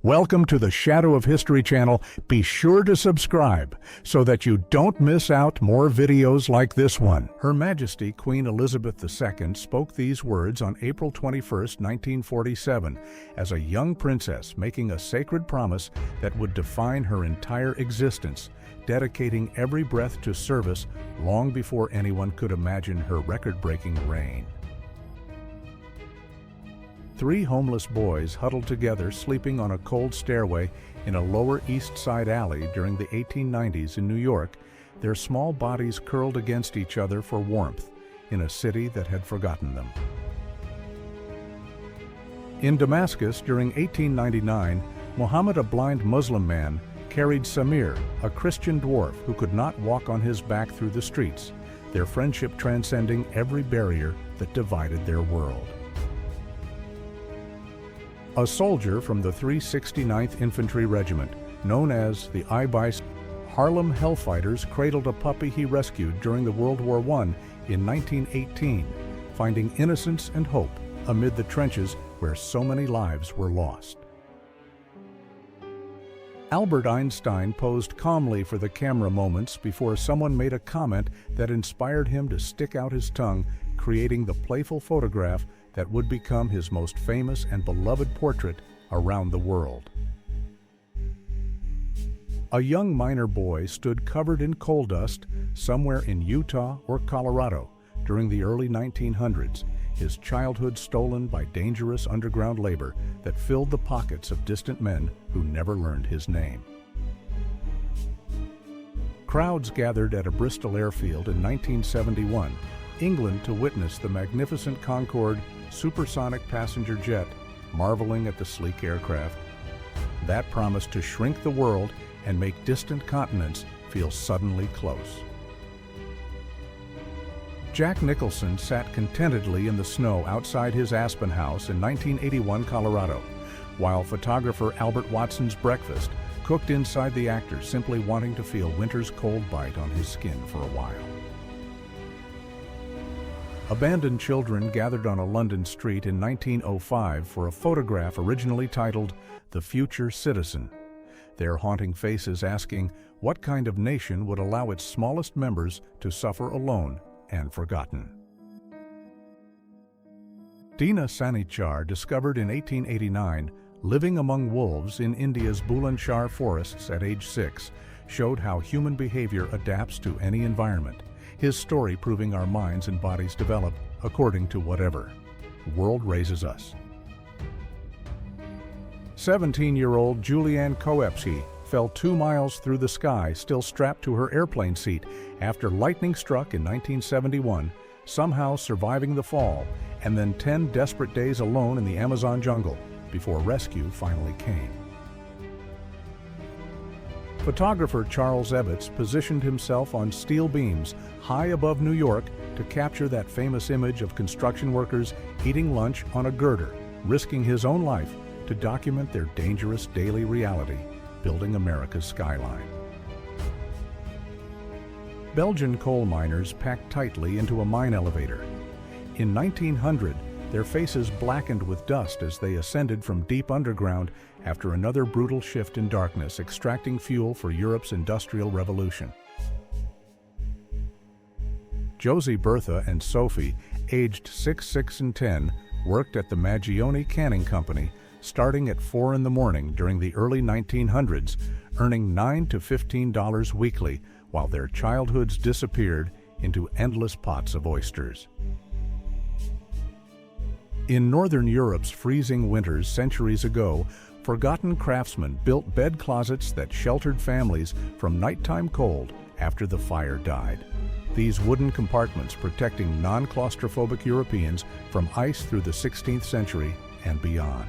Welcome to the Shadow of History channel. Be sure to subscribe so that you don't miss out more videos like this one. Her Majesty Queen Elizabeth II spoke these words on April 21, 1947, as a young princess making a sacred promise that would define her entire existence, dedicating every breath to service long before anyone could imagine her record-breaking reign. 3 homeless boys huddled together sleeping on a cold stairway in a Lower East Side alley during the 1890s in New York, their small bodies curled against each other for warmth in a city that had forgotten them. In Damascus during 1899, Muhammad, a blind Muslim man, carried Samir, a Christian dwarf who could not walk on his back through the streets, their friendship transcending every barrier that divided their world. A soldier from the 369th Infantry Regiment, known as the Harlem Hellfighters, cradled a puppy he rescued during the World War I in 1918, finding innocence and hope amid the trenches where so many lives were lost. Albert Einstein posed calmly for the camera moments before someone made a comment that inspired him to stick out his tongue, creating the playful photograph that would become his most famous and beloved portrait around the world. A young miner boy stood covered in coal dust somewhere in Utah or Colorado during the early 1900s, his childhood stolen by dangerous underground labor that filled the pockets of distant men who never learned his name. Crowds gathered at a Bristol airfield in 1971, England, to witness the magnificent Concorde supersonic passenger jet, marveling at the sleek aircraft that promised to shrink the world and make distant continents feel suddenly close. Jack Nicholson sat contentedly in the snow outside his Aspen house in 1981 Colorado, while photographer Albert Watson's breakfast cooked inside the actor, simply wanting to feel winter's cold bite on his skin for a while. Abandoned children gathered on a London street in 1905 for a photograph originally titled "The Future Citizen," their haunting faces asking what kind of nation would allow its smallest members to suffer alone and forgotten. Dina Sanichar, discovered in 1889, living among wolves in India's Bulandshahr forests at age 6, showed how human behavior adapts to any environment, his story proving our minds and bodies develop according to whatever world raises us. 17-year-old Julianne Coepsy fell 2 miles through the sky, still strapped to her airplane seat, after lightning struck in 1971, somehow surviving the fall, and then 10 desperate days alone in the Amazon jungle before rescue finally came. Photographer Charles Ebbets positioned himself on steel beams high above New York to capture that famous image of construction workers eating lunch on a girder, risking his own life to document their dangerous daily reality, building America's skyline. Belgian coal miners packed tightly into a mine elevator. In 1900, their faces blackened with dust as they ascended from deep underground after another brutal shift in darkness, extracting fuel for Europe's Industrial Revolution. Josie, Bertha, and Sophie, aged 6, 6, and 10, worked at the Magione Canning Company, starting at 4 in the morning during the early 1900s, earning $9 to $15 weekly, while their childhoods disappeared into endless pots of oysters. In Northern Europe's freezing winters centuries ago, forgotten craftsmen built bed closets that sheltered families from nighttime cold after the fire died. These wooden compartments protecting non-claustrophobic Europeans from ice through the 16th century and beyond.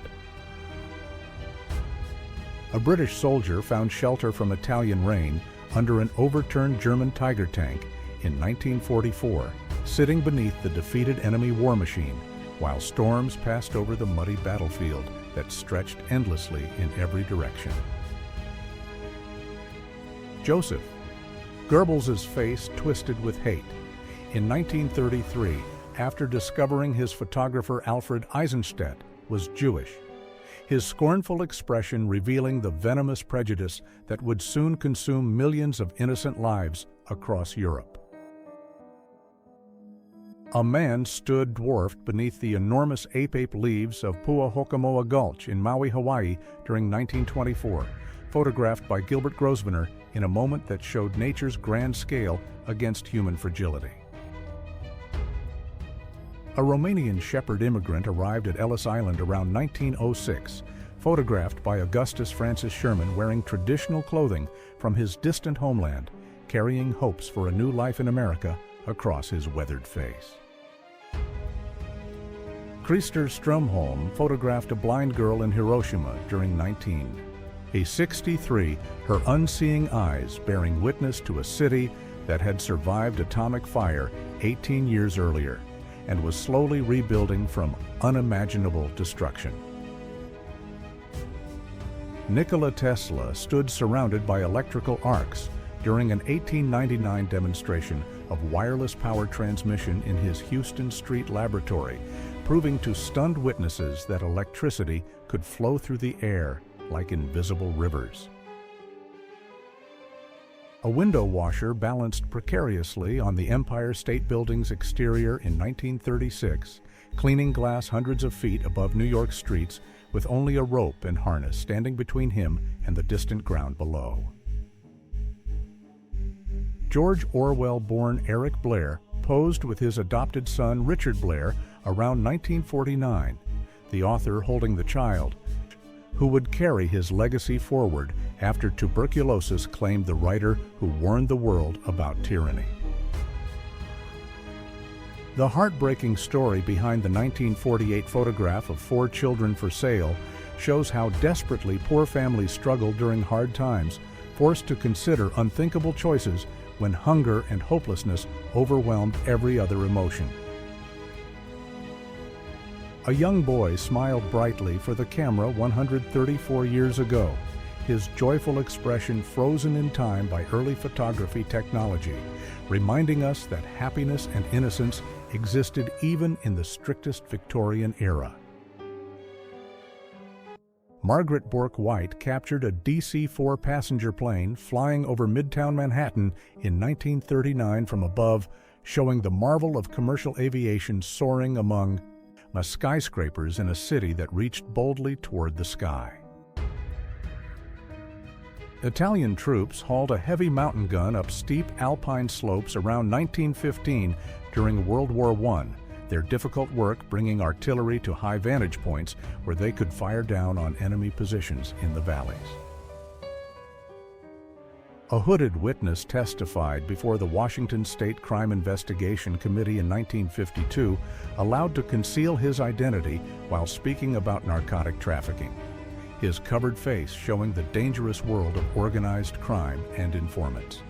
A British soldier found shelter from Italian rain under an overturned German Tiger tank in 1944, sitting beneath the defeated enemy war machine, while storms passed over the muddy battlefield that stretched endlessly in every direction. Joseph. Goebbels' face twisted with hate. In 1933, after discovering his photographer Alfred Eisenstadt was Jewish, his scornful expression revealing the venomous prejudice that would soon consume millions of innocent lives across Europe. A man stood dwarfed beneath the enormous ape leaves of Puahokamoa Gulch in Maui, Hawaii during 1924, photographed by Gilbert Grosvenor in a moment that showed nature's grand scale against human fragility. A Romanian shepherd immigrant arrived at Ellis Island around 1906, photographed by Augustus Francis Sherman wearing traditional clothing from his distant homeland, carrying hopes for a new life in America across his weathered face. Krister Strömholm photographed a blind girl in Hiroshima during 1963, her unseeing eyes bearing witness to a city that had survived atomic fire 18 years earlier and was slowly rebuilding from unimaginable destruction. Nikola Tesla stood surrounded by electrical arcs during an 1899 demonstration of wireless power transmission in his Houston Street laboratory, proving to stunned witnesses that electricity could flow through the air like invisible rivers. A window washer balanced precariously on the Empire State Building's exterior in 1936, cleaning glass hundreds of feet above New York streets with only a rope and harness standing between him and the distant ground below. George Orwell-born Eric Blair posed with his adopted son Richard Blair around 1949, the author holding the child, who would carry his legacy forward after tuberculosis claimed the writer who warned the world about tyranny. The heartbreaking story behind the 1948 photograph of 4 children for sale shows how desperately poor families struggled during hard times, forced to consider unthinkable choices when hunger and hopelessness overwhelmed every other emotion. A young boy smiled brightly for the camera 134 years ago, his joyful expression frozen in time by early photography technology, reminding us that happiness and innocence existed even in the strictest Victorian era. Margaret Bourke White captured a DC-4 passenger plane flying over Midtown Manhattan in 1939 from above, showing the marvel of commercial aviation soaring among skyscrapers in a city that reached boldly toward the sky. Italian troops hauled a heavy mountain gun up steep alpine slopes around 1915 during World War I, their difficult work bringing artillery to high vantage points where they could fire down on enemy positions in the valleys. A hooded witness testified before the Washington State Crime Investigation Committee in 1952, allowed to conceal his identity while speaking about narcotic trafficking, his covered face showing the dangerous world of organized crime and informants.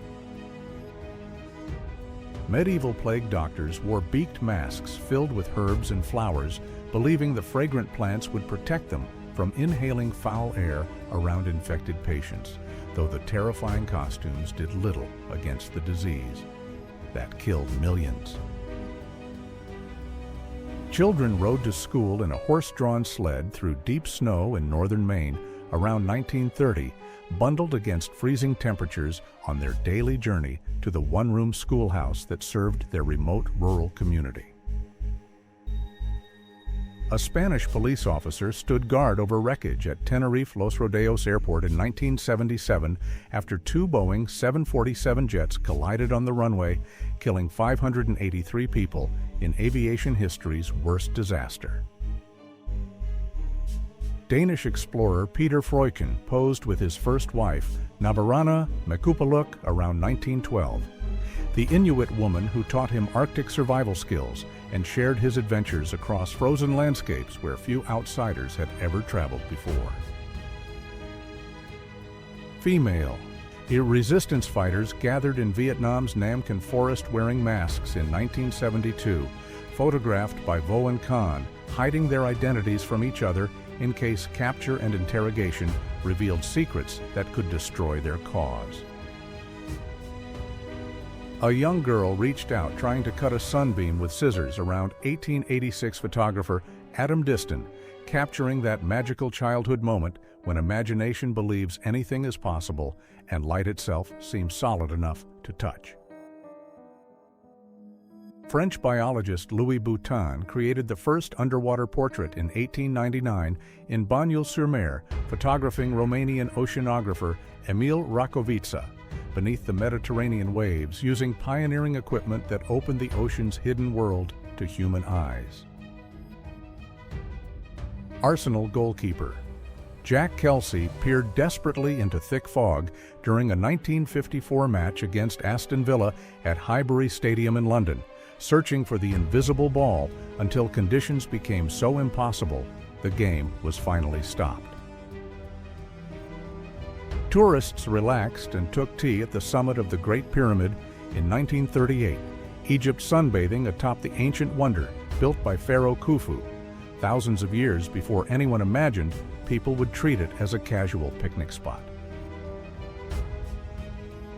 Medieval plague doctors wore beaked masks filled with herbs and flowers, believing the fragrant plants would protect them from inhaling foul air around infected patients, though the terrifying costumes did little against the disease that killed millions. Children rode to school in a horse-drawn sled through deep snow in northern Maine around 1930, bundled against freezing temperatures on their daily journey to the one-room schoolhouse that served their remote rural community. A Spanish police officer stood guard over wreckage at Tenerife Los Rodeos Airport in 1977 after 2 Boeing 747 jets collided on the runway, killing 583 people in aviation history's worst disaster. Danish explorer Peter Freuchen posed with his first wife, Navarana Mekupaluk, around 1912. The Inuit woman who taught him Arctic survival skills and shared his adventures across frozen landscapes where few outsiders had ever traveled before. Female. Resistance fighters gathered in Vietnam's Nam Can forest wearing masks in 1972, photographed by Vo and Khan, hiding their identities from each other in case capture and interrogation revealed secrets that could destroy their cause. A young girl reached out trying to cut a sunbeam with scissors around 1886 photographer Adam Diston, capturing that magical childhood moment when imagination believes anything is possible and light itself seems solid enough to touch. French biologist Louis Boutin created the first underwater portrait in 1899 in Bagnols-sur-Mer, photographing Romanian oceanographer Emil Racovița beneath the Mediterranean waves using pioneering equipment that opened the ocean's hidden world to human eyes. Arsenal goalkeeper Jack Kelsey peered desperately into thick fog during a 1954 match against Aston Villa at Highbury Stadium in London, searching for the invisible ball until conditions became so impossible the game was finally stopped. Tourists relaxed and took tea at the summit of the Great Pyramid in 1938, Egypt sunbathing atop the ancient wonder built by Pharaoh Khufu, thousands of years before anyone imagined people would treat it as a casual picnic spot.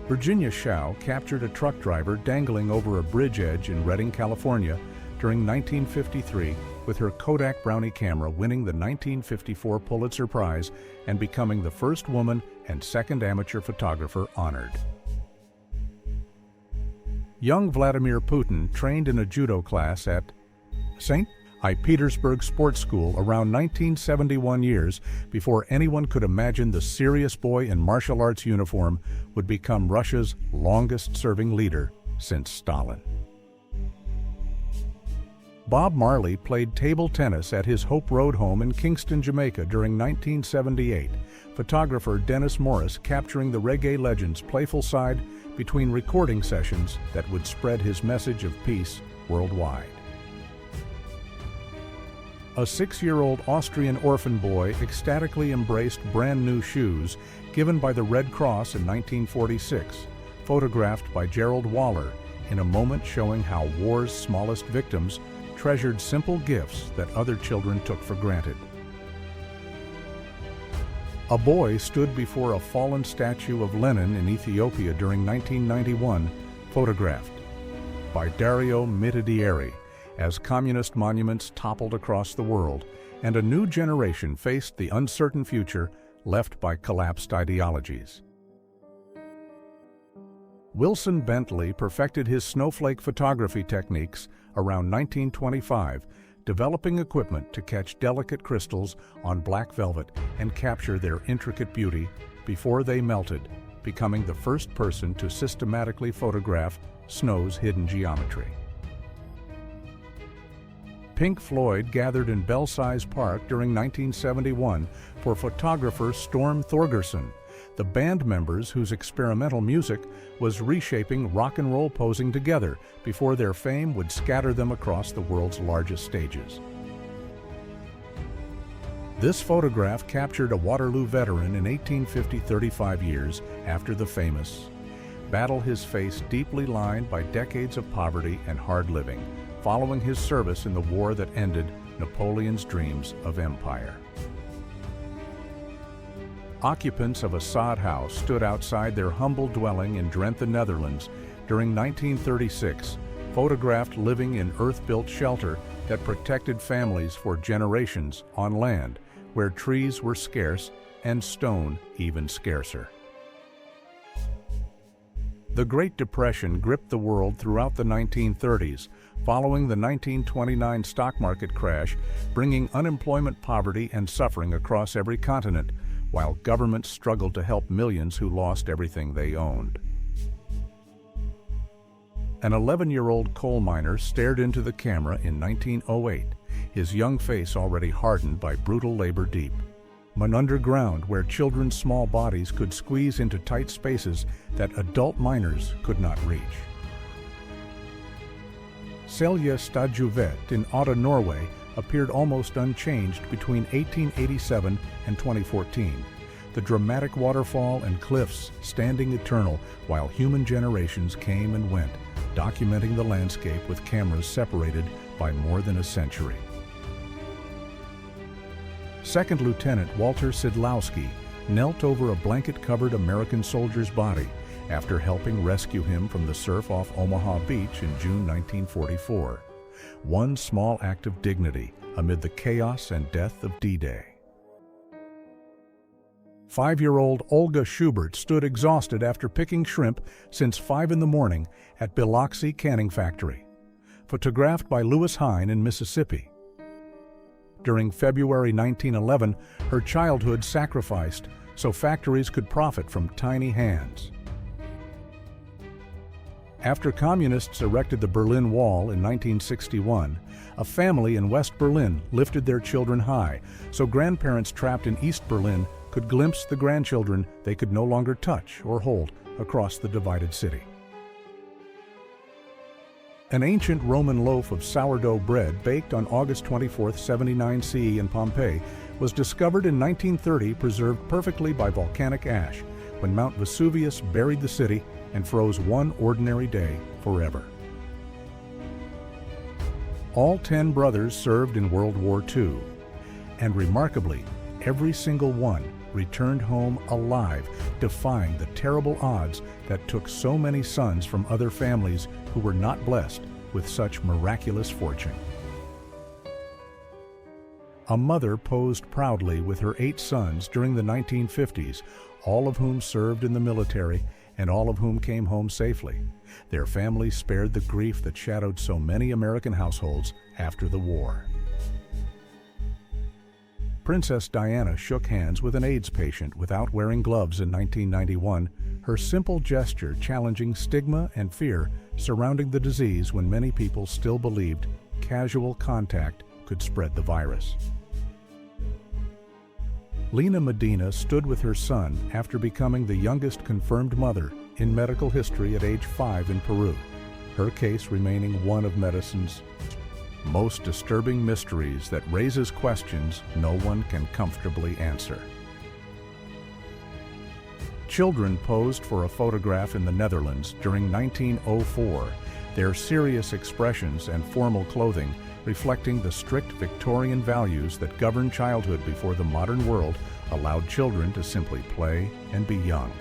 Virginia Shao captured a truck driver dangling over a bridge edge in Redding, California during 1953 with her Kodak Brownie camera, winning the 1954 Pulitzer Prize and becoming the first woman and second amateur photographer honored. Young Vladimir Putin trained in a judo class at St. Petersburg Sports School around 1971, years before anyone could imagine the serious boy in martial arts uniform would become Russia's longest-serving leader since Stalin. Bob Marley played table tennis at his Hope Road home in Kingston, Jamaica during 1978, photographer Dennis Morris capturing the reggae legend's playful side between recording sessions that would spread his message of peace worldwide. A 6-year-old Austrian orphan boy ecstatically embraced brand new shoes given by the Red Cross in 1946, photographed by Gerald Waller in a moment showing how war's smallest victims treasured simple gifts that other children took for granted. A boy stood before a fallen statue of Lenin in Ethiopia during 1991, photographed by Dario Mitidieri, as communist monuments toppled across the world and a new generation faced the uncertain future left by collapsed ideologies. Wilson Bentley perfected his snowflake photography techniques around 1925, developing equipment to catch delicate crystals on black velvet and capture their intricate beauty before they melted, becoming the first person to systematically photograph snow's hidden geometry. Pink Floyd gathered in Belsize Park during 1971 for photographer Storm Thorgerson, the band members whose experimental music was reshaping rock and roll posing together before their fame would scatter them across the world's largest stages. This photograph captured a Waterloo veteran in 1850, 35 years after the famous battle, his face deeply lined by decades of poverty and hard living, following his service in the war that ended Napoleon's dreams of empire. Occupants of a sod house stood outside their humble dwelling in Drenthe, Netherlands during 1936, photographed living in earth-built shelter that protected families for generations on land where trees were scarce and stone even scarcer. The Great Depression gripped the world throughout the 1930s, following the 1929 stock market crash, bringing unemployment, poverty, and suffering across every continent, while governments struggled to help millions who lost everything they owned. An 11-year-old coal miner stared into the camera in 1908, his young face already hardened by brutal labor deep. Underground, where children's small bodies could squeeze into tight spaces that adult miners could not reach. Selje Stadjuvet in Odda, Norway, appeared almost unchanged between 1887 and 2014, the dramatic waterfall and cliffs standing eternal while human generations came and went, documenting the landscape with cameras separated by more than a century. Second Lieutenant Walter Sidlowski knelt over a blanket-covered American soldier's body after helping rescue him from the surf off Omaha Beach in June 1944. One small act of dignity, amid the chaos and death of D-Day. 5-year-old Olga Schubert stood exhausted after picking shrimp since 5 in the morning at Biloxi Canning Factory. Photographed by Lewis Hine in Mississippi. During February 1911, her childhood sacrificed so factories could profit from tiny hands. After communists erected the Berlin Wall in 1961, a family in West Berlin lifted their children high so grandparents trapped in East Berlin could glimpse the grandchildren they could no longer touch or hold across the divided city. An ancient Roman loaf of sourdough bread baked on August 24, 79 CE in Pompeii was discovered in 1930, preserved perfectly by volcanic ash, when Mount Vesuvius buried the city and froze one ordinary day forever. All 10 brothers served in World War II, and remarkably, every single one returned home alive, defying the terrible odds that took so many sons from other families who were not blessed with such miraculous fortune. A mother posed proudly with her 8 sons during the 1950s, all of whom served in the military and all of whom came home safely. Their families spared the grief that shadowed so many American households after the war. Princess Diana shook hands with an AIDS patient without wearing gloves in 1991, her simple gesture challenging stigma and fear surrounding the disease when many people still believed casual contact could spread the virus. Lena Medina stood with her son after becoming the youngest confirmed mother in medical history at age 5 in Peru, her case remaining one of medicine's most disturbing mysteries that raises questions no one can comfortably answer. Children posed for a photograph in the Netherlands during 1904, their serious expressions and formal clothing reflecting the strict Victorian values that governed childhood before the modern world allowed children to simply play and be young.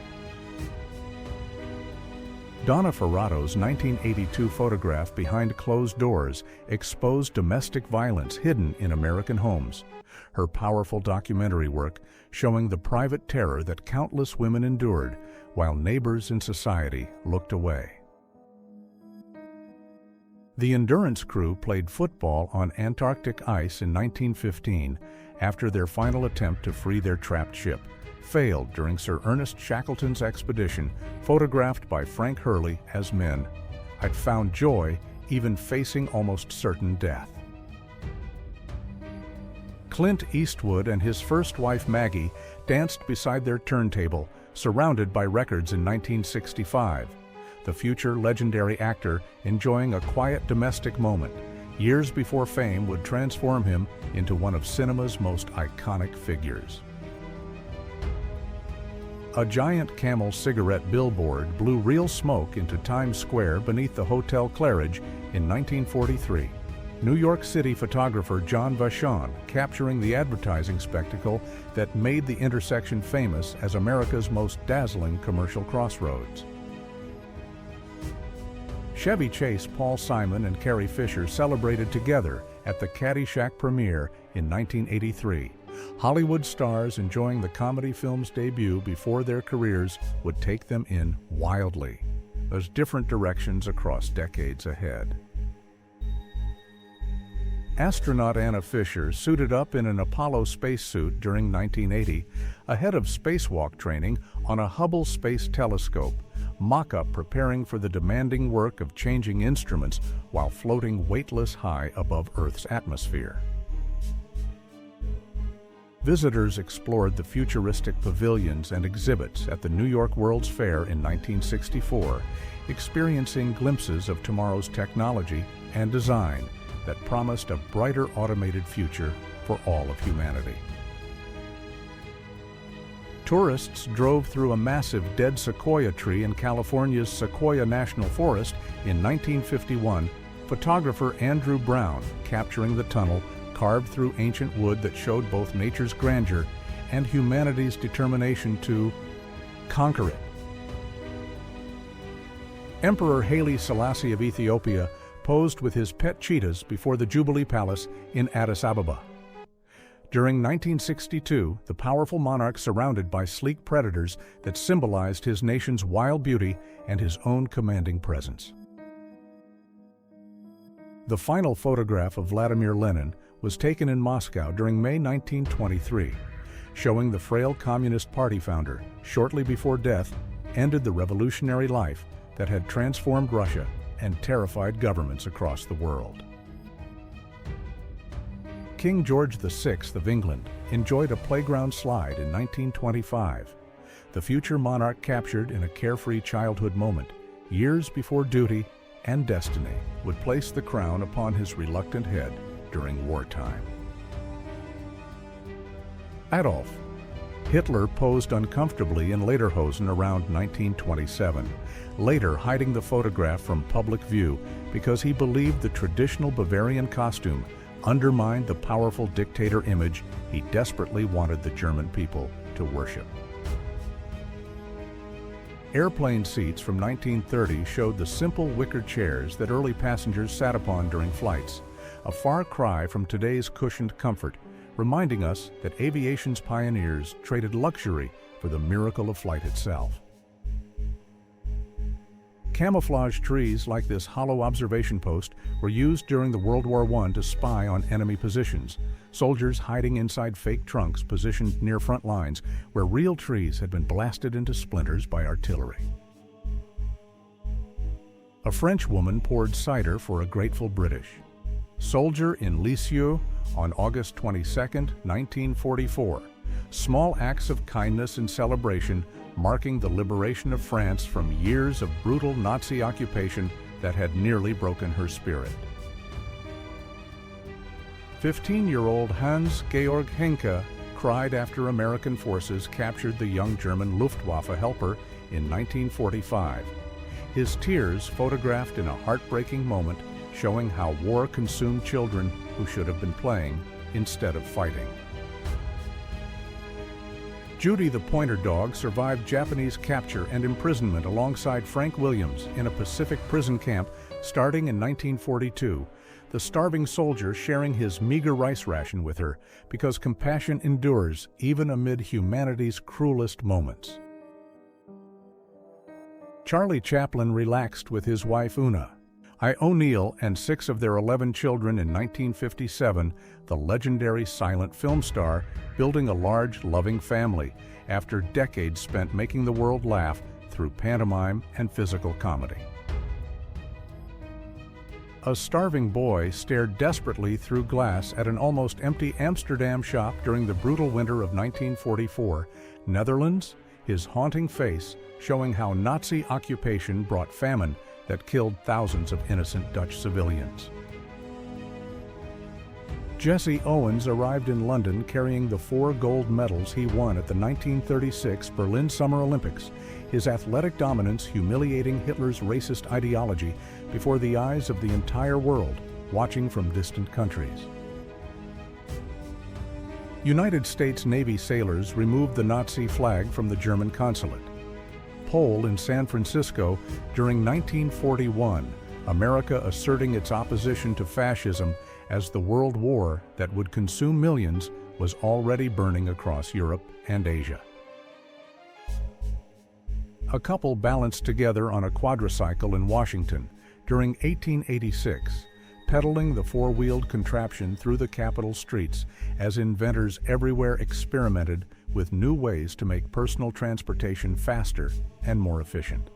Donna Ferrato's 1982 photograph Behind Closed Doors exposed domestic violence hidden in American homes. Her powerful documentary work showing the private terror that countless women endured while neighbors in society looked away. The Endurance crew played football on Antarctic ice in 1915 after their final attempt to free their trapped ship failed during Sir Ernest Shackleton's expedition, photographed by Frank Hurley as men. I'd found joy even facing almost certain death. Clint Eastwood and his first wife Maggie danced beside their turntable, surrounded by records in 1965. The future legendary actor enjoying a quiet domestic moment, years before fame would transform him into one of cinema's most iconic figures. A giant Camel cigarette billboard blew real smoke into Times Square beneath the Hotel Claridge in 1943. New York City photographer John Vachon capturing the advertising spectacle that made the intersection famous as America's most dazzling commercial crossroads. Chevy Chase, Paul Simon, and Carrie Fisher celebrated together at the Caddyshack premiere in 1983. Hollywood stars enjoying the comedy film's debut before their careers would take them in wildly. There's different directions across decades ahead. Astronaut Anna Fisher suited up in an Apollo spacesuit during 1980 ahead of spacewalk training on a Hubble Space Telescope, mock-up preparing for the demanding work of changing instruments while floating weightless high above Earth's atmosphere. Visitors explored the futuristic pavilions and exhibits at the New York World's Fair in 1964, experiencing glimpses of tomorrow's technology and design that promised a brighter automated future for all of humanity. Tourists drove through a massive dead sequoia tree in California's Sequoia National Forest in 1951, photographer Andrew Brown capturing the tunnel carved through ancient wood that showed both nature's grandeur and humanity's determination to conquer it. Emperor Haile Selassie of Ethiopia posed with his pet cheetahs before the Jubilee Palace in Addis Ababa. During 1962, the powerful monarch surrounded by sleek predators that symbolized his nation's wild beauty and his own commanding presence. The final photograph of Vladimir Lenin was taken in Moscow during May 1923, showing the frail Communist Party founder, shortly before death, ended the revolutionary life that had transformed Russia and terrified governments across the world. King George VI of England enjoyed a playground slide in 1925. The future monarch captured in a carefree childhood moment, years before duty and destiny would place the crown upon his reluctant head during wartime. Adolf Hitler posed uncomfortably in lederhosen around 1927, later hiding the photograph from public view because he believed the traditional Bavarian costume undermined the powerful dictator image he desperately wanted the German people to worship. Airplane seats from 1930 showed the simple wicker chairs that early passengers sat upon during flights, a far cry from today's cushioned comfort, reminding us that aviation's pioneers traded luxury for the miracle of flight itself. Camouflage trees like this hollow observation post were used during the World War I to spy on enemy positions, soldiers hiding inside fake trunks positioned near front lines where real trees had been blasted into splinters by artillery. A French woman poured cider for a grateful British soldier in Lisieux on August 22, 1944. Small acts of kindness and celebration marking the liberation of France from years of brutal Nazi occupation that had nearly broken her spirit. 15-year-old Hans-Georg Henke cried after American forces captured the young German Luftwaffe helper in 1945. His tears photographed in a heartbreaking moment, showing how war consumed children who should have been playing instead of fighting. Judy the pointer dog survived Japanese capture and imprisonment alongside Frank Williams in a Pacific prison camp starting in 1942, the starving soldier sharing his meager rice ration with her because compassion endures even amid humanity's cruelest moments. Charlie Chaplin relaxed with his wife Una. O'Neill and 6 of their 11 children in 1957, the legendary silent film star, building a large, loving family after decades spent making the world laugh through pantomime and physical comedy. A starving boy stared desperately through glass at an almost empty Amsterdam shop during the brutal winter of 1944, Netherlands, his haunting face showing how Nazi occupation brought famine that killed thousands of innocent Dutch civilians. Jesse Owens arrived in London carrying the 4 gold medals he won at the 1936 Berlin Summer Olympics, his athletic dominance humiliating Hitler's racist ideology before the eyes of the entire world, watching from distant countries. United States Navy sailors removed the Nazi flag from the German consulate. Pole in San Francisco during 1941, America asserting its opposition to fascism as the world war that would consume millions was already burning across Europe and Asia. A couple balanced together on a quadricycle in Washington during 1886, pedaling the 4-wheeled contraption through the capital streets as inventors everywhere experimented with new ways to make personal transportation faster and more efficient.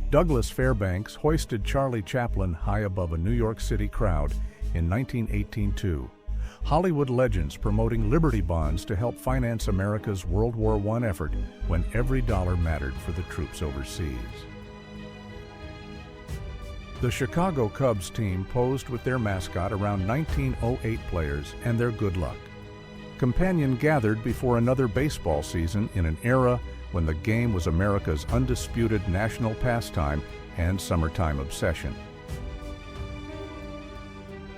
Douglas Fairbanks hoisted Charlie Chaplin high above a New York City crowd in 1918 too. Hollywood legends promoting Liberty bonds to help finance America's World War I effort when every dollar mattered for the troops overseas. The Chicago Cubs team posed with their mascot around 1908 players and their good luck. Companion gathered before another baseball season in an era when the game was America's undisputed national pastime and summertime obsession.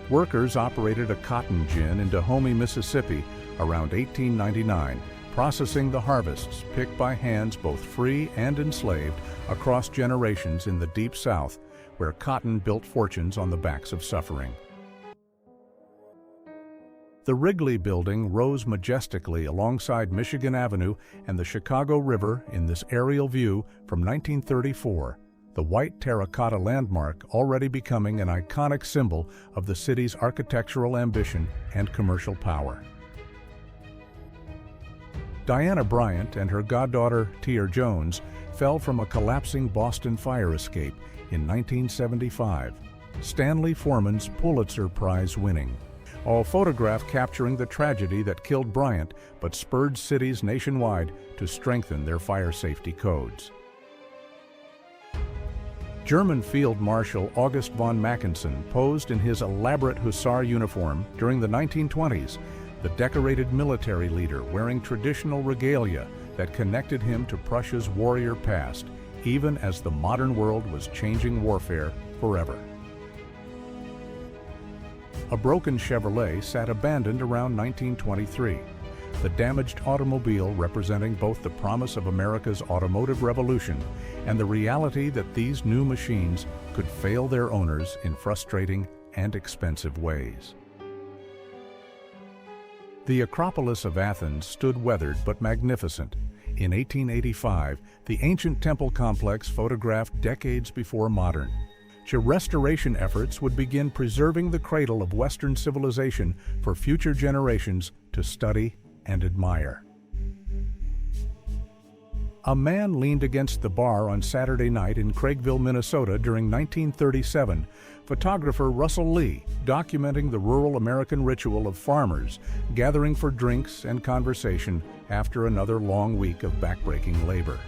Workers operated a cotton gin in Dahomey, Mississippi around 1899, processing the harvests picked by hands both free and enslaved across generations in the Deep South, where cotton built fortunes on the backs of suffering. The Wrigley Building rose majestically alongside Michigan Avenue and the Chicago River in this aerial view from 1934, the white terracotta landmark already becoming an iconic symbol of the city's architectural ambition and commercial power. Diana Bryant and her goddaughter, Tear Jones, fell from a collapsing Boston fire escape in 1975, Stanley Forman's Pulitzer Prize winning. A photograph capturing the tragedy that killed Bryant but spurred cities nationwide to strengthen their fire safety codes. German Field Marshal August von Mackensen posed in his elaborate hussar uniform during the 1920s, the decorated military leader wearing traditional regalia that connected him to Prussia's warrior past, even as the modern world was changing warfare forever. A broken Chevrolet sat abandoned around 1923, the damaged automobile representing both the promise of America's automotive revolution and the reality that these new machines could fail their owners in frustrating and expensive ways. The Acropolis of Athens stood weathered but magnificent. In 1885, the ancient temple complex photographed decades before modern. Restoration efforts would begin preserving the cradle of Western civilization for future generations to study and admire. A man leaned against the bar on Saturday night in Craigville, Minnesota during 1937. Photographer Russell Lee documenting the rural American ritual of farmers gathering for drinks and conversation after another long week of backbreaking labor.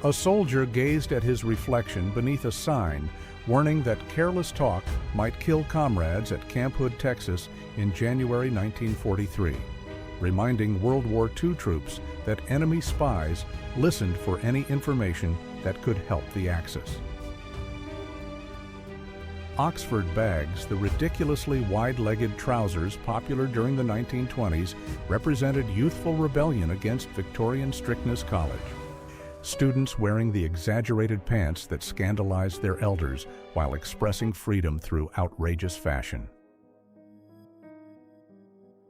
A soldier gazed at his reflection beneath a sign warning that careless talk might kill comrades at Camp Hood, Texas in January 1943, reminding World War II troops that enemy spies listened for any information that could help the Axis. Oxford bags, the ridiculously wide-legged trousers popular during the 1920s, represented youthful rebellion against Victorian strictness college. Students wearing the exaggerated pants that scandalized their elders while expressing freedom through outrageous fashion.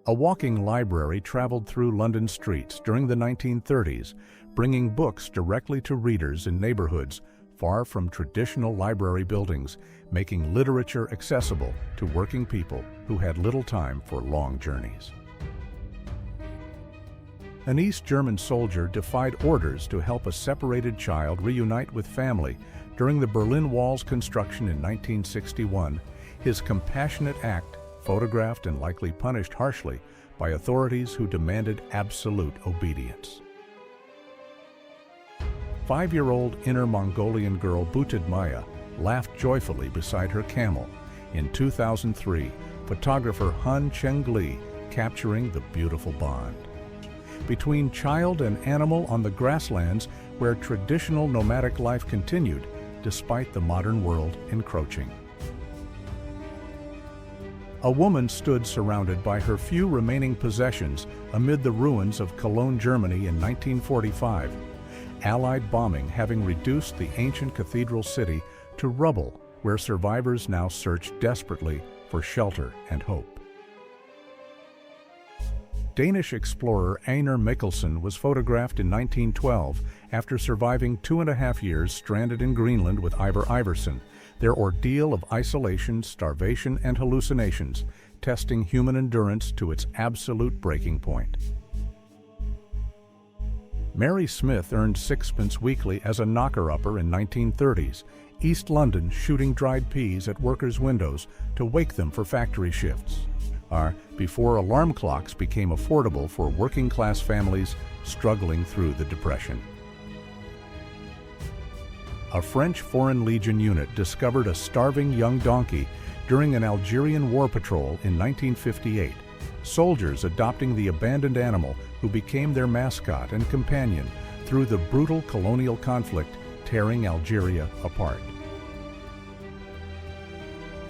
A walking library traveled through London streets during the 1930s, bringing books directly to readers in neighborhoods far from traditional library buildings, making literature accessible to working people who had little time for long journeys. An East German soldier defied orders to help a separated child reunite with family during the Berlin Wall's construction in 1961. His compassionate act photographed and likely punished harshly by authorities who demanded absolute obedience. 5-year-old Inner Mongolian girl Buted Maya laughed joyfully beside her camel. In 2003, photographer Han Cheng-li capturing the beautiful bond between child and animal on the grasslands where traditional nomadic life continued despite the modern world encroaching. A woman stood surrounded by her few remaining possessions amid the ruins of Cologne, Germany in 1945, Allied bombing having reduced the ancient cathedral city to rubble where survivors now search desperately for shelter and hope. Danish explorer Einar Mikkelsen was photographed in 1912 after surviving 2.5 years stranded in Greenland with Ivar Iverson, their ordeal of isolation, starvation, and hallucinations, testing human endurance to its absolute breaking point. Mary Smith earned sixpence weekly as a knocker-upper in 1930s, East London shooting dried peas at workers' windows to wake them for factory shifts. Before alarm clocks became affordable for working-class families struggling through the Depression. A French Foreign Legion unit discovered a starving young donkey during an Algerian war patrol in 1958, soldiers adopting the abandoned animal who became their mascot and companion through the brutal colonial conflict tearing Algeria apart.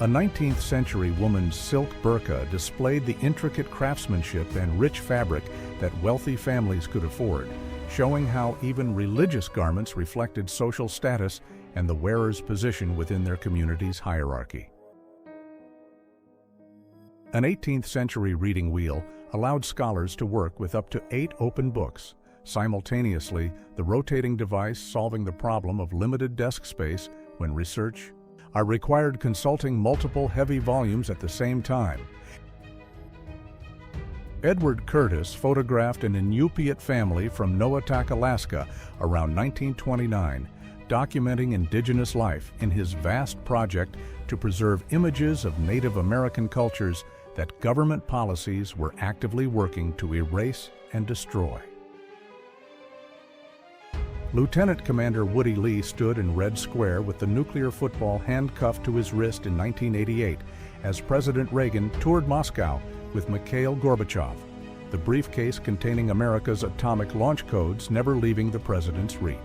A 19th century woman's silk burqa displayed the intricate craftsmanship and rich fabric that wealthy families could afford, showing how even religious garments reflected social status and the wearer's position within their community's hierarchy. An 18th century reading wheel allowed scholars to work with up to 8 open books, simultaneously the rotating device solving the problem of limited desk space when research required consulting multiple heavy volumes at the same time. Edward Curtis photographed an Inupiat family from Noatak, Alaska around 1929, documenting indigenous life in his vast project to preserve images of Native American cultures that government policies were actively working to erase and destroy. Lieutenant Commander Woody Lee stood in Red Square with the nuclear football handcuffed to his wrist in 1988 as President Reagan toured Moscow with Mikhail Gorbachev, the briefcase containing America's atomic launch codes never leaving the president's reach.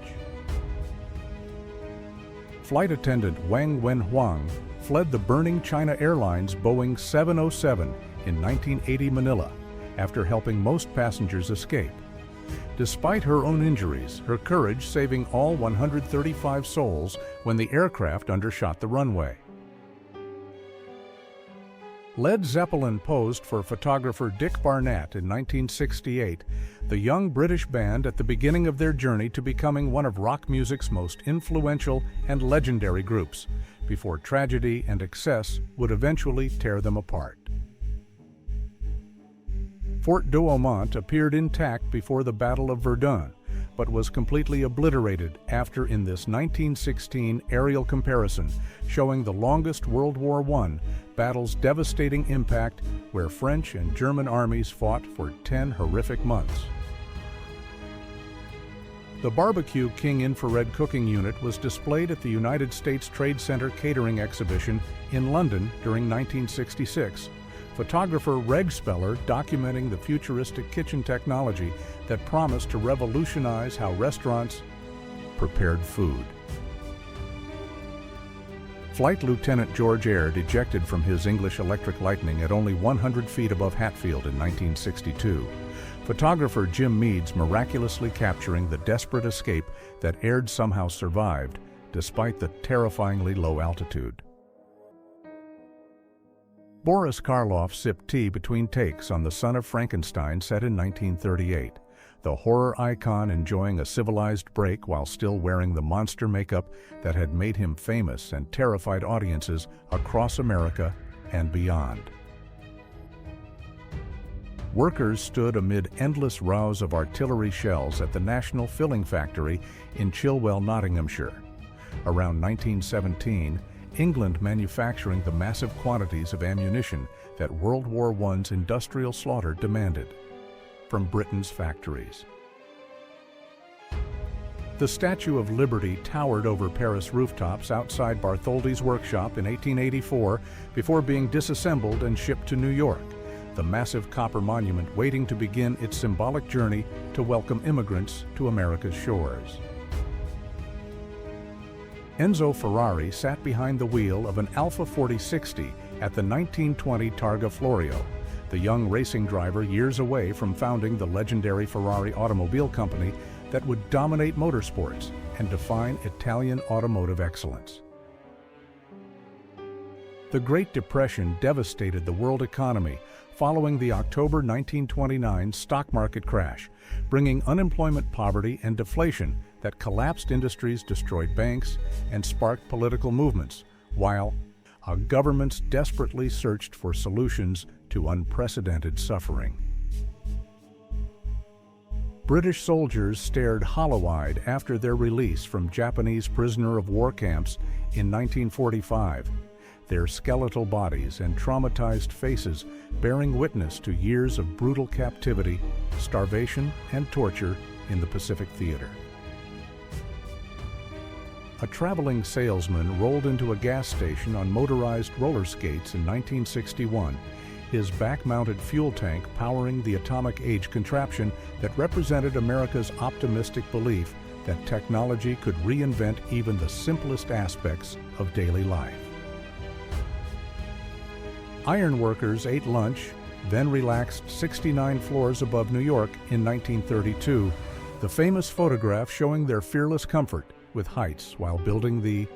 Flight attendant Wang Wenhuang fled the burning China Airlines Boeing 707 in 1980 Manila after helping most passengers escape. Despite her own injuries, her courage saving all 135 souls when the aircraft undershot the runway. Led Zeppelin posed for photographer Dick Barnett in 1968, the young British band at the beginning of their journey to becoming one of rock music's most influential and legendary groups, before tragedy and excess would eventually tear them apart. Fort Douaumont appeared intact before the Battle of Verdun, but was completely obliterated after in this 1916 aerial comparison, showing the longest World War I battle's devastating impact, where French and German armies fought for 10 horrific months. The Barbecue King infrared cooking unit was displayed at the United States Trade Center Catering Exhibition in London during 1966. Photographer Reg Speller documenting the futuristic kitchen technology that promised to revolutionize how restaurants prepared food. Flight Lieutenant George Aird ejected from his English Electric Lightning at only 100 feet above Hatfield in 1962. Photographer Jim Meads miraculously capturing the desperate escape that Aird somehow survived, despite the terrifyingly low altitude. Boris Karloff sipped tea between takes on The Son of Frankenstein set in 1938, the horror icon enjoying a civilized break while still wearing the monster makeup that had made him famous and terrified audiences across America and beyond. Workers stood amid endless rows of artillery shells at the National Filling Factory in Chilwell, Nottinghamshire. Around 1917, England manufacturing the massive quantities of ammunition that World War I's industrial slaughter demanded from Britain's factories. The Statue of Liberty towered over Paris rooftops outside Bartholdi's workshop in 1884 before being disassembled and shipped to New York, the massive copper monument waiting to begin its symbolic journey to welcome immigrants to America's shores. Enzo Ferrari sat behind the wheel of an Alfa 4060 at the 1920 Targa Florio, the young racing driver years away from founding the legendary Ferrari automobile company that would dominate motorsports and define Italian automotive excellence. The Great Depression devastated the world economy following the October 1929 stock market crash, bringing unemployment, poverty, and deflation that collapsed industries, destroyed banks, and sparked political movements, while our governments desperately searched for solutions to unprecedented suffering. British soldiers stared hollow-eyed after their release from Japanese prisoner of war camps in 1945, their skeletal bodies and traumatized faces bearing witness to years of brutal captivity, starvation, and torture in the Pacific Theater. A traveling salesman rolled into a gas station on motorized roller skates in 1961, his back-mounted fuel tank powering the atomic age contraption that represented America's optimistic belief that technology could reinvent even the simplest aspects of daily life. Iron workers ate lunch, then relaxed 69 floors above New York in 1932, the famous photograph showing their fearless comfort with heights while building the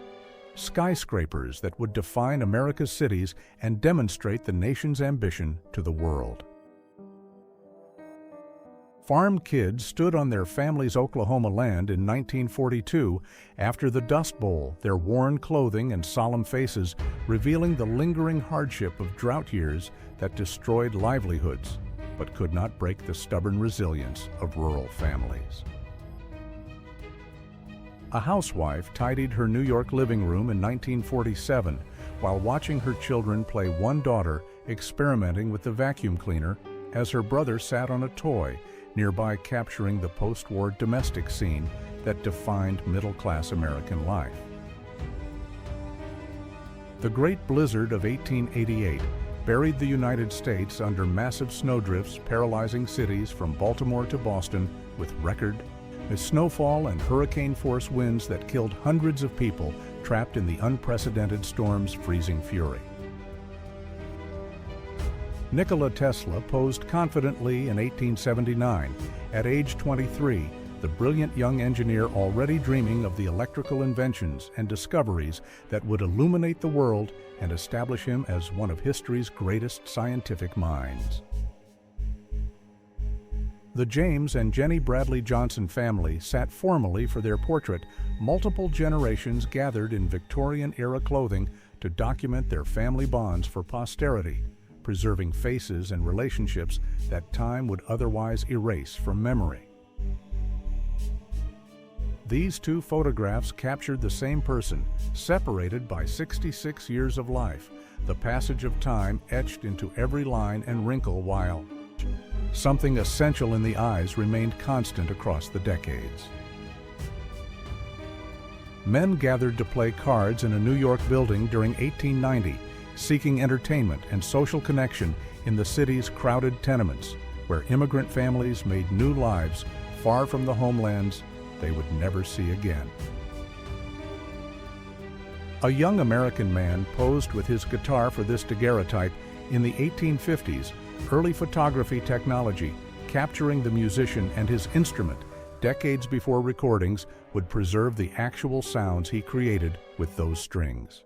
skyscrapers that would define America's cities and demonstrate the nation's ambition to the world. Farm kids stood on their family's Oklahoma land in 1942 after the Dust Bowl, their worn clothing and solemn faces revealing the lingering hardship of drought years that destroyed livelihoods, but could not break the stubborn resilience of rural families. A housewife tidied her New York living room in 1947 while watching her children play, one daughter experimenting with the vacuum cleaner as her brother sat on a toy nearby, capturing the post-war domestic scene that defined middle-class American life. The Great Blizzard of 1888 buried the United States under massive snowdrifts, paralyzing cities from Baltimore to Boston with record snowfall and hurricane-force winds that killed hundreds of people trapped in the unprecedented storm's freezing fury. Nikola Tesla posed confidently in 1879. At age 23, the brilliant young engineer already dreaming of the electrical inventions and discoveries that would illuminate the world and establish him as one of history's greatest scientific minds. The James and Jenny Bradley Johnson family sat formally for their portrait. Multiple generations gathered in Victorian-era clothing to document their family bonds for posterity, preserving faces and relationships that time would otherwise erase from memory. These two photographs captured the same person, separated by 66 years of life, the passage of time etched into every line and wrinkle, while something essential in the eyes remained constant across the decades. Men gathered to play cards in a New York building during 1890, seeking entertainment and social connection in the city's crowded tenements, where immigrant families made new lives far from the homelands they would never see again. A young American man posed with his guitar for this daguerreotype in the 1850s, early photography technology, capturing the musician and his instrument decades before recordings would preserve the actual sounds he created with those strings.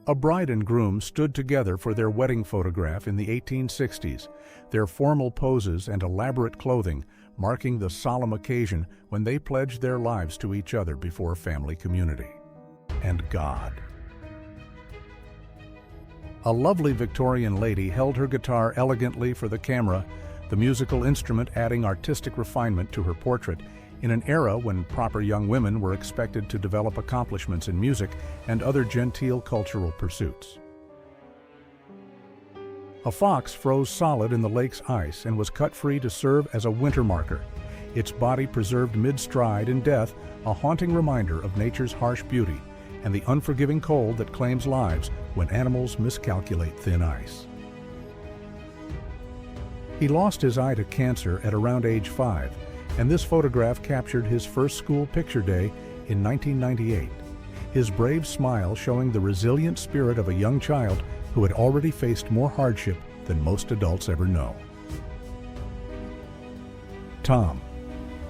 A bride and groom stood together for their wedding photograph in the 1860s, their formal poses and elaborate clothing marking the solemn occasion when they pledged their lives to each other before family, community, and God. A lovely Victorian lady held her guitar elegantly for the camera, the musical instrument adding artistic refinement to her portrait in an era when proper young women were expected to develop accomplishments in music and other genteel cultural pursuits. A fox froze solid in the lake's ice and was cut free to serve as a winter marker, its body preserved mid-stride in death, a haunting reminder of nature's harsh beauty and the unforgiving cold that claims lives when animals miscalculate thin ice. He lost his eye to cancer at around age 5, and this photograph captured his first school picture day in 1998, his brave smile showing the resilient spirit of a young child who had already faced more hardship than most adults ever know. Tom.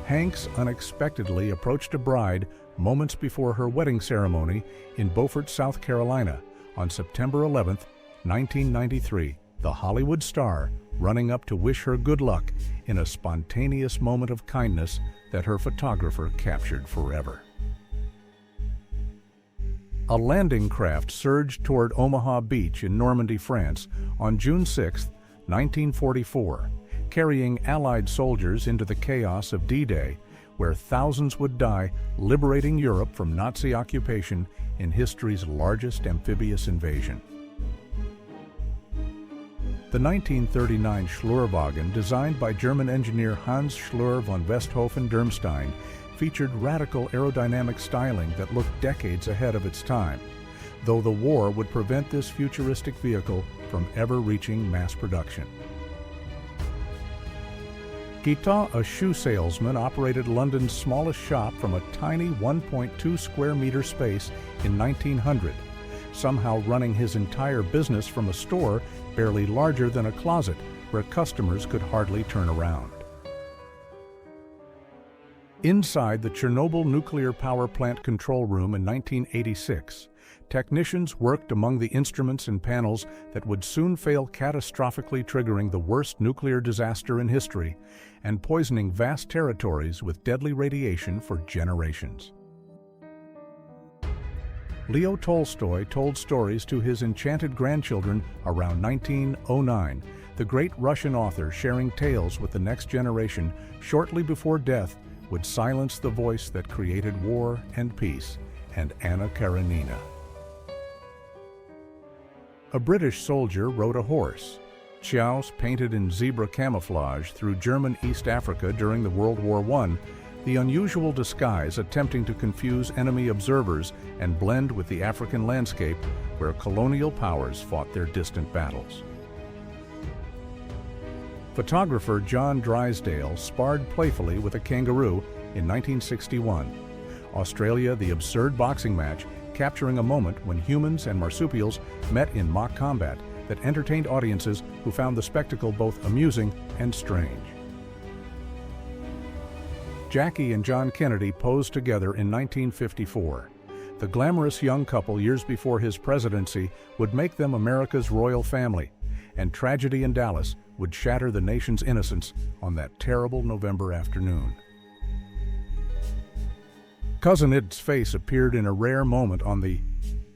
Hanks unexpectedly approached a bride moments before her wedding ceremony in Beaufort, South Carolina on September 11, 1993, the Hollywood star running up to wish her good luck in a spontaneous moment of kindness that her photographer captured forever. A landing craft surged toward Omaha Beach in Normandy, France on June 6, 1944, carrying Allied soldiers into the chaos of D-Day, where thousands would die liberating Europe from Nazi occupation in history's largest amphibious invasion. The 1939 Schlurwagen, designed by German engineer Hans Schlur von Westhofen-Dirmstein, featured radical aerodynamic styling that looked decades ahead of its time, though the war would prevent this futuristic vehicle from ever reaching mass production. Guitat, a shoe salesman, operated London's smallest shop from a tiny 1.2 square meter space in 1900, somehow running his entire business from a store barely larger than a closet where customers could hardly turn around. Inside the Chernobyl nuclear power plant control room in 1986, technicians worked among the instruments and panels that would soon fail, catastrophically triggering the worst nuclear disaster in history and poisoning vast territories with deadly radiation for generations. Leo Tolstoy told stories to his enchanted grandchildren around 1909, the great Russian author sharing tales with the next generation shortly before death would silence the voice that created War and Peace and Anna Karenina. A British soldier rode a horse, chows painted in zebra camouflage through German East Africa during the World War I, the unusual disguise attempting to confuse enemy observers and blend with the African landscape where colonial powers fought their distant battles. Photographer John Drysdale sparred playfully with a kangaroo in 1961. Australia, the absurd boxing match, capturing a moment when humans and marsupials met in mock combat that entertained audiences who found the spectacle both amusing and strange. Jackie and John Kennedy posed together in 1954. The glamorous young couple years before his presidency would make them America's royal family, and tragedy in Dallas would shatter the nation's innocence on that terrible November afternoon. Cousin Id's face appeared in a rare moment on the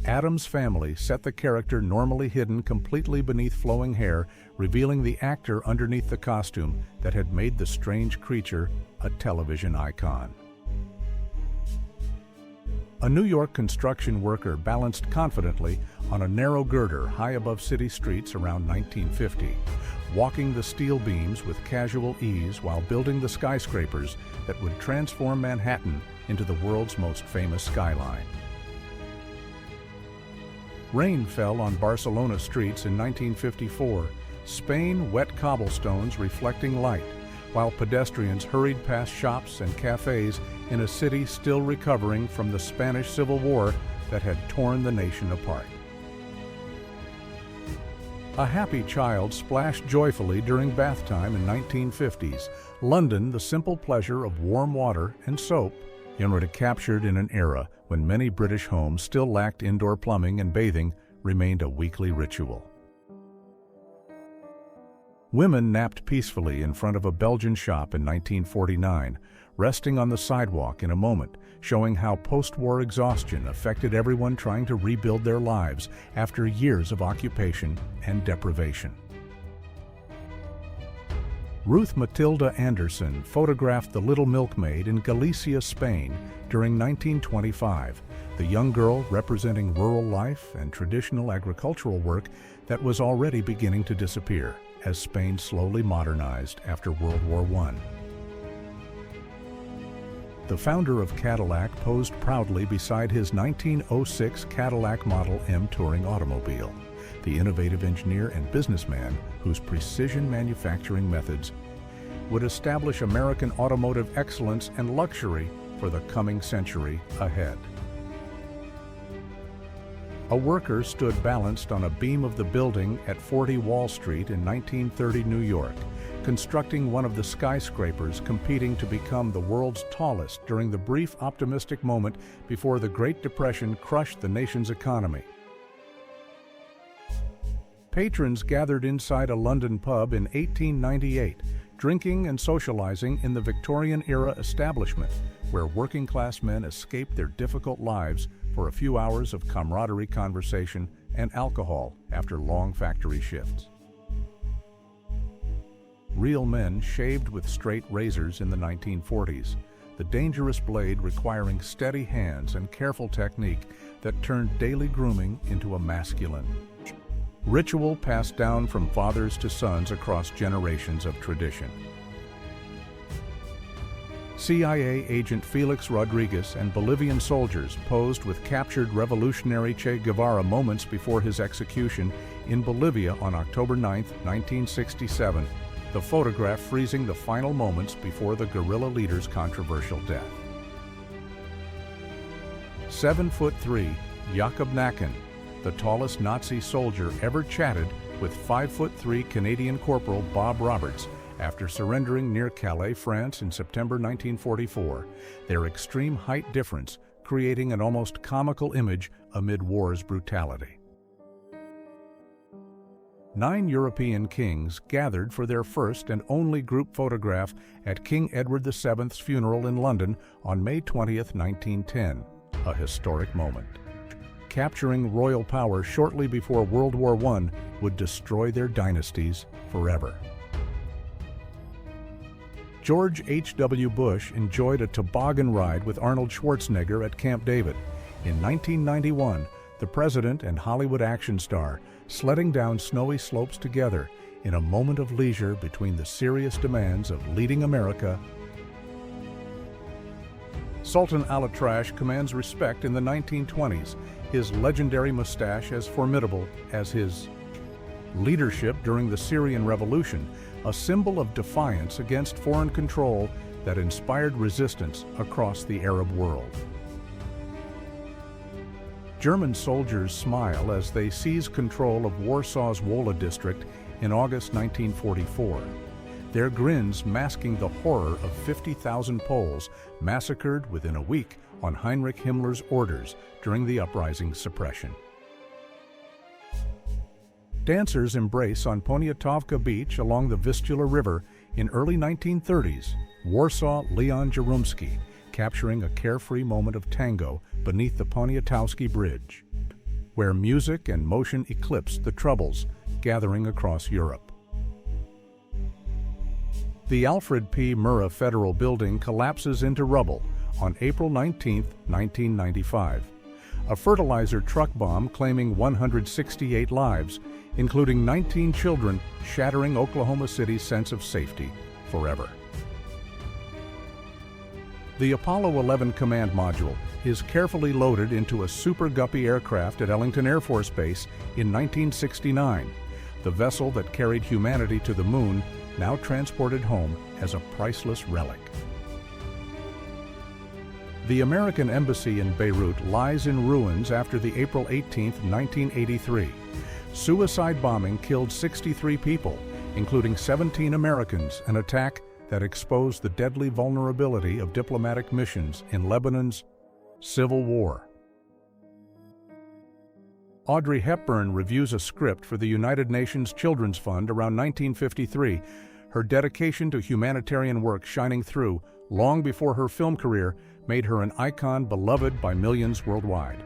Addams Family, set the character normally hidden completely beneath flowing hair, revealing the actor underneath the costume that had made the strange creature a television icon. A New York construction worker balanced confidently on a narrow girder high above city streets around 1950, walking the steel beams with casual ease while building the skyscrapers that would transform Manhattan into the world's most famous skyline. Rain fell on Barcelona streets in 1954, Spain wet cobblestones reflecting light, while pedestrians hurried past shops and cafes in a city still recovering from the Spanish Civil War that had torn the nation apart. A happy child splashed joyfully during bath time in 1950s, London the simple pleasure of warm water and soap, captured in an era when many British homes still lacked indoor plumbing and bathing remained a weekly ritual. Women napped peacefully in front of a Belgian shop in 1949, resting on the sidewalk in a moment, showing how post-war exhaustion affected everyone trying to rebuild their lives after years of occupation and deprivation. Ruth Matilda Anderson photographed the Little Milkmaid in Galicia, Spain during 1925, the young girl representing rural life and traditional agricultural work that was already beginning to disappear as Spain slowly modernized after World War I. The founder of Cadillac posed proudly beside his 1906 Cadillac Model M touring automobile, the innovative engineer and businessman whose precision manufacturing methods would establish American automotive excellence and luxury for the coming century ahead. A worker stood balanced on a beam of the building at 40 Wall Street in 1930 New York, constructing one of the skyscrapers competing to become the world's tallest during the brief optimistic moment before the Great Depression crushed the nation's economy. Patrons gathered inside a London pub in 1898, drinking and socializing in the Victorian-era establishment, where working-class men escaped their difficult lives for a few hours of camaraderie, conversation, and alcohol after long factory shifts. Real men shaved with straight razors in the 1940s, the dangerous blade requiring steady hands and careful technique that turned daily grooming into a masculine ritual passed down from fathers to sons across generations of tradition. CIA agent Felix Rodriguez and Bolivian soldiers posed with captured revolutionary Che Guevara moments before his execution in Bolivia on October 9, 1967, the photograph freezing the final moments before the guerrilla leader's controversial death. 7'3", Jakob Nacken, the tallest Nazi soldier ever chatted with 5'3" Canadian Corporal Bob Roberts After surrendering near Calais, France in September 1944, their extreme height difference creating an almost comical image amid war's brutality. 9 European kings gathered for their first and only group photograph at King Edward VII's funeral in London on May 20, 1910, a historic moment. Capturing royal power shortly before World War I would destroy their dynasties forever. George H.W. Bush enjoyed a toboggan ride with Arnold Schwarzenegger at Camp David. In 1991, the president and Hollywood action star sledding down snowy slopes together in a moment of leisure between the serious demands of leading America. Sultan Al-Atrash commands respect in the 1920s, his legendary mustache as formidable as his leadership during the Syrian Revolution, a symbol of defiance against foreign control that inspired resistance across the Arab world. German soldiers smile as they seize control of Warsaw's Wola district in August 1944, their grins masking the horror of 50,000 Poles massacred within a week on Heinrich Himmler's orders during the uprising's suppression. Dancers embrace on Poniatowka Beach along the Vistula River in early 1930s, Warsaw Leon Jarumski, capturing a carefree moment of tango beneath the Poniatowski Bridge, where music and motion eclipsed the troubles gathering across Europe. The Alfred P. Murrah Federal Building collapses into rubble on April 19, 1995. A fertilizer truck bomb claiming 168 lives, including 19 children, shattering Oklahoma City's sense of safety forever. The Apollo 11 command module is carefully loaded into a Super Guppy aircraft at Ellington Air Force Base in 1969, the vessel that carried humanity to the moon, now transported home as a priceless relic. The American embassy in Beirut lies in ruins after the April 18, 1983. Suicide bombing killed 63 people, including 17 Americans, an attack that exposed the deadly vulnerability of diplomatic missions in Lebanon's civil war. Audrey Hepburn reviews a script for the United Nations Children's Fund around 1953, her dedication to humanitarian work shining through long before her film career made her an icon beloved by millions worldwide.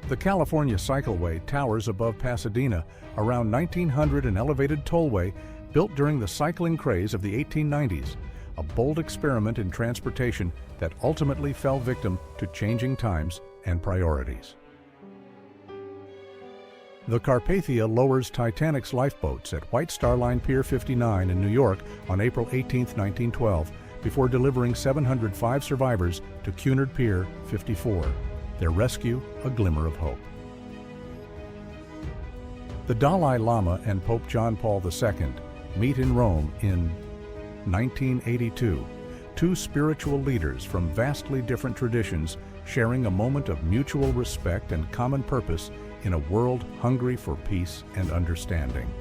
The California Cycleway towers above Pasadena, around 1900, an elevated tollway built during the cycling craze of the 1890s, a bold experiment in transportation that ultimately fell victim to changing times and priorities. The Carpathia lowers Titanic's lifeboats at White Star Line Pier 59 in New York on April 18, 1912, before delivering 705 survivors to Cunard Pier 54, their rescue a glimmer of hope. The Dalai Lama and Pope John Paul II meet in Rome in 1982, two spiritual leaders from vastly different traditions sharing a moment of mutual respect and common purpose in a world hungry for peace and understanding.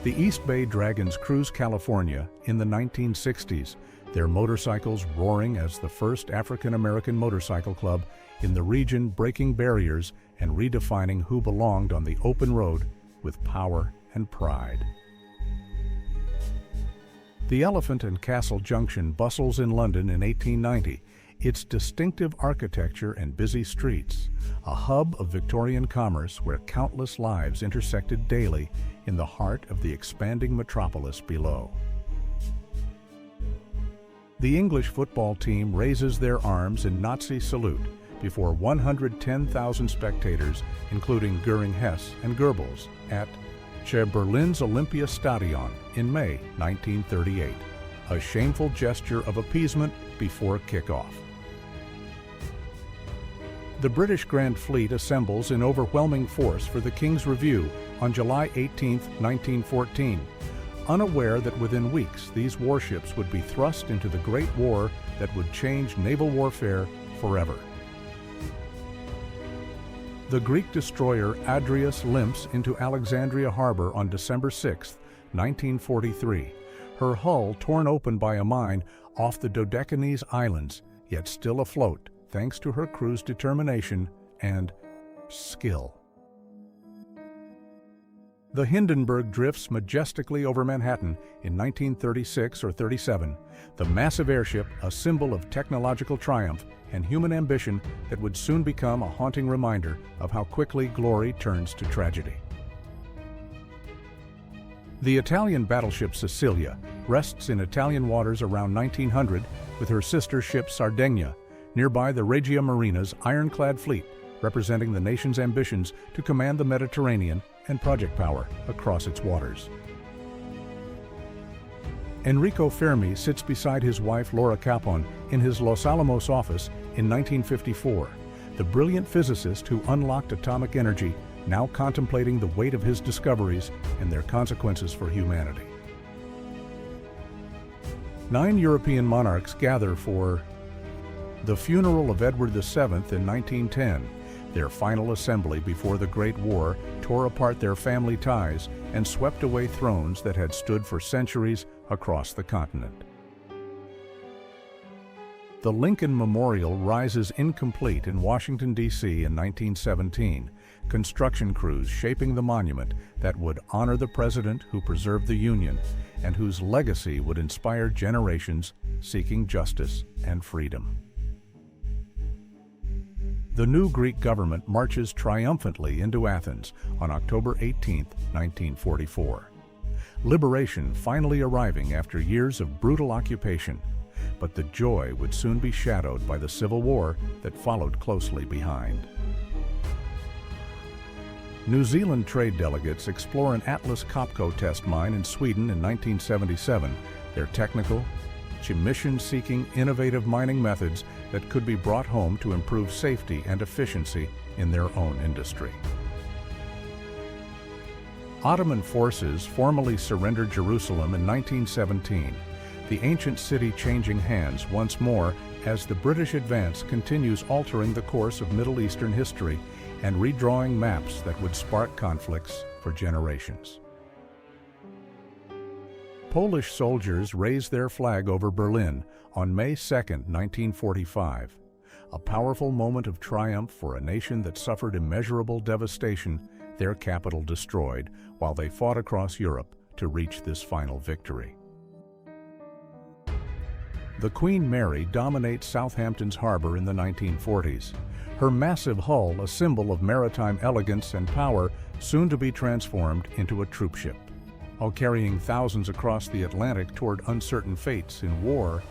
The East Bay Dragons cruise California in the 1960s, their motorcycles roaring as the first African-American motorcycle club in the region, breaking barriers and redefining who belonged on the open road with power and pride. The Elephant and Castle Junction bustles in London in 1890, its distinctive architecture and busy streets, a hub of Victorian commerce where countless lives intersected daily in the heart of the expanding metropolis below. The English football team raises their arms in Nazi salute before 110,000 spectators, including Göring Hess and Goebbels, at Berlin's Olympiastadion in May 1938, a shameful gesture of appeasement before kickoff. The British Grand Fleet assembles in overwhelming force for the King's Review on July 18, 1914, unaware that within weeks these warships would be thrust into the Great War that would change naval warfare forever. The Greek destroyer Adrius limps into Alexandria Harbor on December 6, 1943, her hull torn open by a mine off the Dodecanese Islands, yet still afloat thanks to her crew's determination and skill. The Hindenburg drifts majestically over Manhattan in 1936 or 37, the massive airship a symbol of technological triumph and human ambition that would soon become a haunting reminder of how quickly glory turns to tragedy. The Italian battleship Sicilia rests in Italian waters around 1900 with her sister ship Sardegna, nearby the Regia Marina's ironclad fleet, representing the nation's ambitions to command the Mediterranean and project power across its waters. Enrico Fermi sits beside his wife Laura Capon in his Los Alamos office in 1954, the brilliant physicist who unlocked atomic energy, now contemplating the weight of his discoveries and their consequences for humanity. 9 European monarchs gather for the funeral of Edward VII in 1910, their final assembly before the Great War tore apart their family ties and swept away thrones that had stood for centuries across the continent. The Lincoln Memorial rises incomplete in Washington, D.C. in 1917, construction crews shaping the monument that would honor the president who preserved the Union and whose legacy would inspire generations seeking justice and freedom. The new Greek government marches triumphantly into Athens on October 18, 1944. Liberation finally arriving after years of brutal occupation, but the joy would soon be shadowed by the Civil War that followed closely behind. New Zealand trade delegates explore an Atlas Copco test mine in Sweden in 1977, their technical, emission-seeking, innovative mining methods that could be brought home to improve safety and efficiency in their own industry. Ottoman forces formally surrendered Jerusalem in 1917, the ancient city changing hands once more as the British advance continues altering the course of Middle Eastern history and redrawing maps that would spark conflicts for generations. Polish soldiers raised their flag over Berlin on May 2, 1945, a powerful moment of triumph for a nation that suffered immeasurable devastation, their capital destroyed, while they fought across Europe to reach this final victory. The Queen Mary dominates Southampton's harbor in the 1940s, her massive hull a symbol of maritime elegance and power, soon to be transformed into a troopship. While carrying thousands across the Atlantic toward uncertain fates in war